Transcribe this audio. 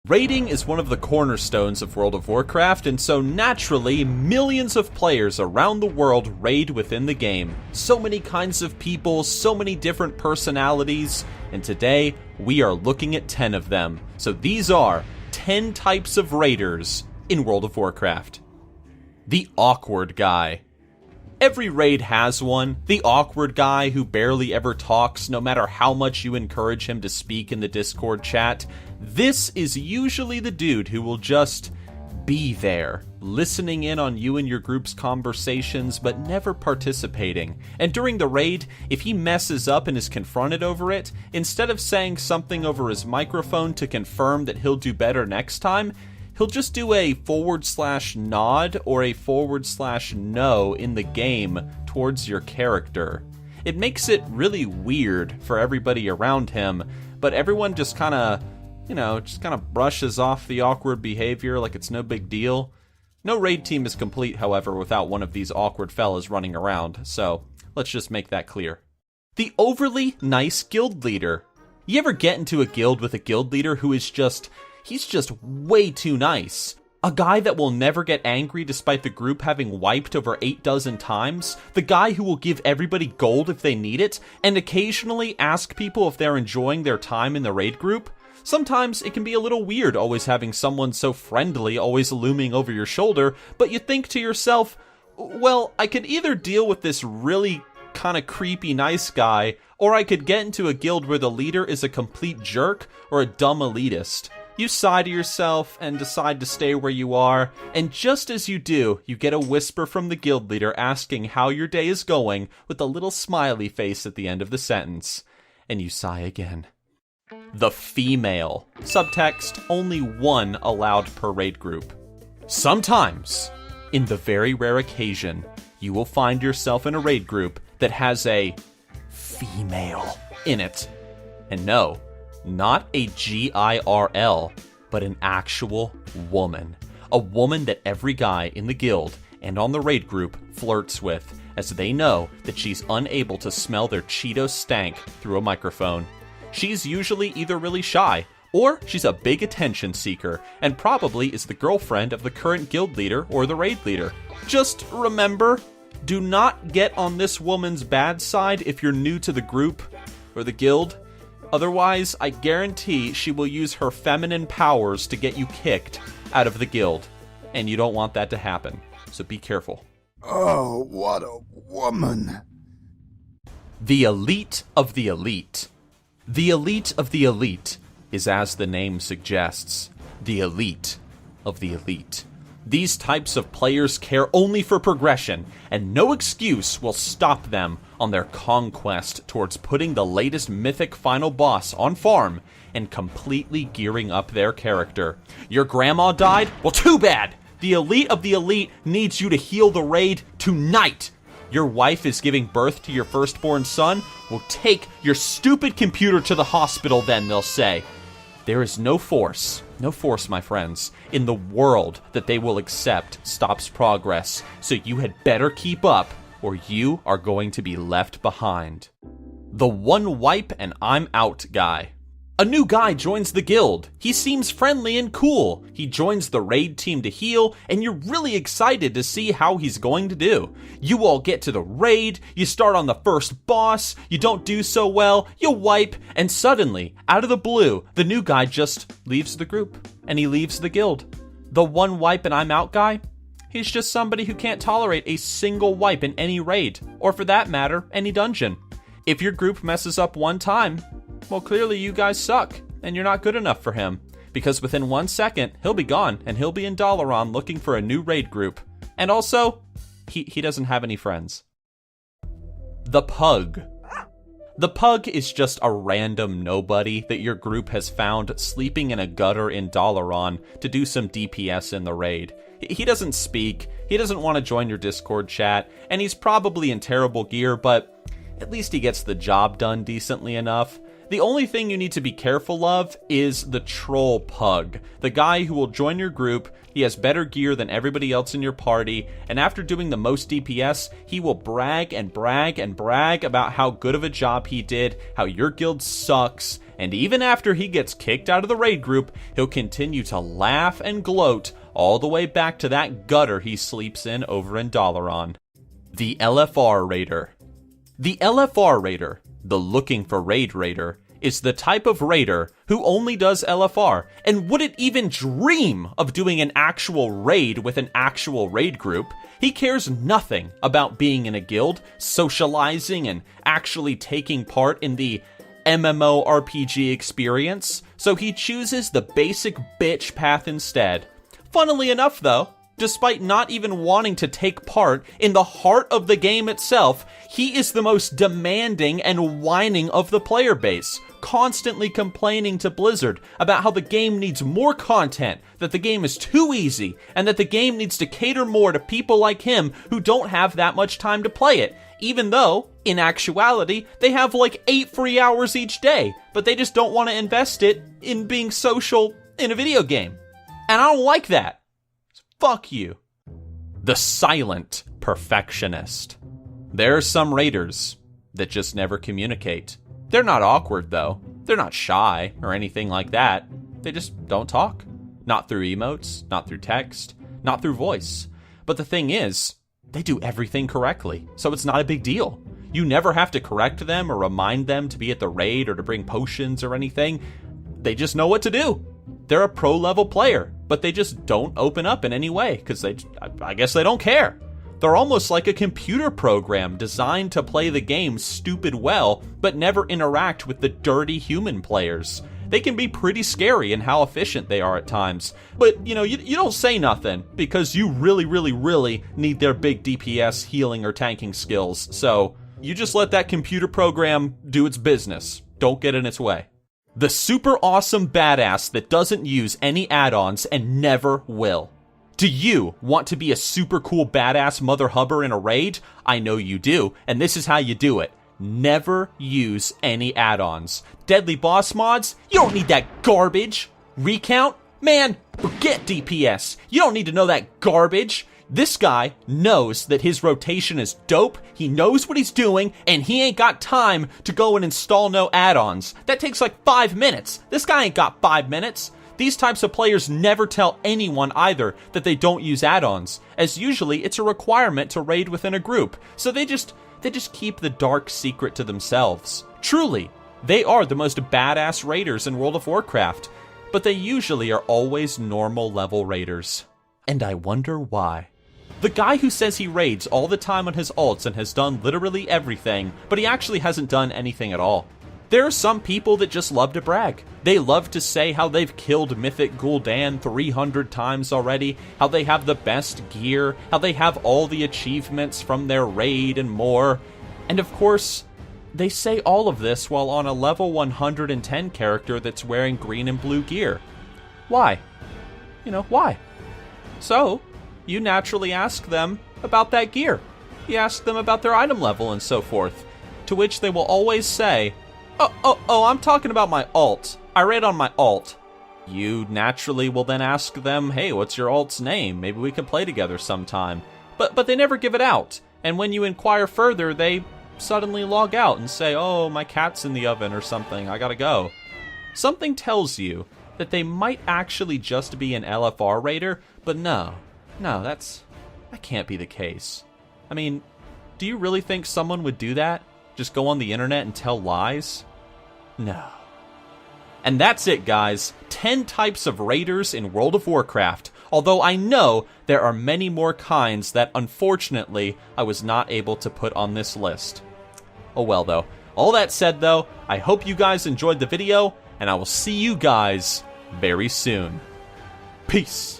Raiding is one of the cornerstones of World of Warcraft, and so naturally, millions of players around the world raid within the game. So many kinds of people, so many different personalities, and today we are looking at 10 of them. So these are 10 types of raiders in World of Warcraft. The awkward guy. Every raid has one. The awkward guy who barely ever talks, no matter how much you encourage him to speak in the Discord chat. This is usually the dude who will just be there, listening in on you and your group's conversations, but never participating. And during the raid, if he messes up and is confronted over it, instead of saying something over his microphone to confirm that he'll do better next time, he'll just do a /nod or a /no in the game towards your character. It makes it really weird for everybody around him, but everyone just kind of brushes off the awkward behavior like it's no big deal. No raid team is complete, however, without one of these awkward fellas running around, so let's just make that clear. The overly nice guild leader. You ever get into a guild with a guild leader who is he's just way too nice? A guy that will never get angry despite the group having wiped over 8 dozen times? The guy who will give everybody gold if they need it, and occasionally ask people if they're enjoying their time in the raid group? Sometimes it can be a little weird always having someone so friendly always looming over your shoulder, but you think to yourself, well, I could either deal with this really kind of creepy nice guy, or I could get into a guild where the leader is a complete jerk or a dumb elitist. You sigh to yourself and decide to stay where you are, and just as you do, you get a whisper from the guild leader asking how your day is going with a little smiley face at the end of the sentence. And you sigh again. The female. Subtext, only one allowed per raid group. Sometimes, in the very rare occasion, you will find yourself in a raid group that has a female in it. And no, not a GIRL, but an actual woman. A woman that every guy in the guild and on the raid group flirts with, as they know that she's unable to smell their Cheeto stank through a microphone. She's usually either really shy, or she's a big attention seeker, and probably is the girlfriend of the current guild leader or the raid leader. Just remember, do not get on this woman's bad side if you're new to the group or the guild. Otherwise, I guarantee she will use her feminine powers to get you kicked out of the guild, and you don't want that to happen, so be careful. Oh, what a woman. The elite of the elite. The elite of the elite is, as the name suggests, the elite of the elite. These types of players care only for progression, and no excuse will stop them on their conquest towards putting the latest mythic final boss on farm and completely gearing up their character. Your grandma died? Well, too bad! The elite of the elite needs you to heal the raid tonight! Your wife is giving birth to your firstborn son? Well, take your stupid computer to the hospital then, they'll say. There is no force, my friends, in the world that they will accept stops progress, so you had better keep up, or you are going to be left behind. The one wipe and I'm out guy. A new guy joins the guild. He seems friendly and cool. He joins the raid team to heal, and you're really excited to see how he's going to do. You all get to the raid, you start on the first boss, you don't do so well, you wipe, and suddenly, out of the blue, the new guy just leaves the group, and he leaves the guild. The one wipe and I'm out guy? He's just somebody who can't tolerate a single wipe in any raid, or for that matter, any dungeon. If your group messes up one time, well, clearly you guys suck, and you're not good enough for him, because within 1 second, he'll be gone, and he'll be in Dalaran looking for a new raid group. And also, he doesn't have any friends. The pug. The pug is just a random nobody that your group has found sleeping in a gutter in Dalaran to do some DPS in the raid. He doesn't speak, he doesn't want to join your Discord chat, and he's probably in terrible gear, but at least he gets the job done decently enough. The only thing you need to be careful of is the troll pug, the guy who will join your group. He has better gear than everybody else in your party, and after doing the most DPS, he will brag and brag and brag about how good of a job he did, how your guild sucks, and even after he gets kicked out of the raid group, he'll continue to laugh and gloat all the way back to that gutter he sleeps in over in Dalaran. The LFR Raider. The LFR Raider, the looking for raid raider, is the type of raider who only does LFR and wouldn't even dream of doing an actual raid with an actual raid group. He cares nothing about being in a guild, socializing, and actually taking part in the MMORPG experience, so he chooses the basic bitch path instead. Funnily enough though, despite not even wanting to take part in the heart of the game itself, he is the most demanding and whining of the player base, constantly complaining to Blizzard about how the game needs more content, that the game is too easy, and that the game needs to cater more to people like him who don't have that much time to play it, even though, in actuality, they have like 8 free hours each day, but they just don't want to invest it in being social in a video game. And I don't like that. Fuck you. The Silent Perfectionist. There are some raiders that just never communicate. They're not awkward, though. They're not shy or anything like that. They just don't talk. Not through emotes, not through text, not through voice. But the thing is, they do everything correctly, so it's not a big deal. You never have to correct them or remind them to be at the raid or to bring potions or anything. They just know what to do. They're a pro-level player, but they just don't open up in any way, because I guess they don't care. They're almost like a computer program designed to play the game stupid well, but never interact with the dirty human players. They can be pretty scary in how efficient they are at times, but you don't say nothing, because you really need their big DPS, healing, or tanking skills, so you just let that computer program do its business. Don't get in its way. The super awesome badass that doesn't use any add-ons and never will. Do you want to be a super cool badass mother hubber in a raid? I know you do, and this is how you do it. Never use any add-ons. Deadly boss mods? You don't need that garbage. Recount? Man, forget DPS. You don't need to know that garbage. This guy knows that his rotation is dope, he knows what he's doing, and he ain't got time to go and install no add-ons. That takes like 5 minutes. This guy ain't got 5 minutes. These types of players never tell anyone either that they don't use add-ons, as usually it's a requirement to raid within a group, so they just keep the dark secret to themselves. Truly, they are the most badass raiders in World of Warcraft, but they usually are always normal level raiders. And I wonder why. The guy who says he raids all the time on his ults and has done literally everything, but he actually hasn't done anything at all. There are some people that just love to brag. They love to say how they've killed Mythic Gul'dan 300 times already, how they have the best gear, how they have all the achievements from their raid and more. And of course, they say all of this while on a level 110 character that's wearing green and blue gear. Why? Why? So, you naturally ask them about that gear. You ask them about their item level and so forth, to which they will always say, Oh, I'm talking about my alt. I raid on my alt. You naturally will then ask them, hey, what's your alt's name? Maybe we can play together sometime. But they never give it out, and when you inquire further, they suddenly log out and say, oh, my cat's in the oven or something, I gotta go. Something tells you that they might actually just be an LFR raider, but no, that can't be the case. I mean, do you really think someone would do that? Just go on the internet and tell lies? No. And that's it, guys. 10 types of raiders in World of Warcraft, although I know there are many more kinds that, unfortunately, I was not able to put on this list. Oh well, though. All that said, though, I hope you guys enjoyed the video, and I will see you guys very soon. Peace.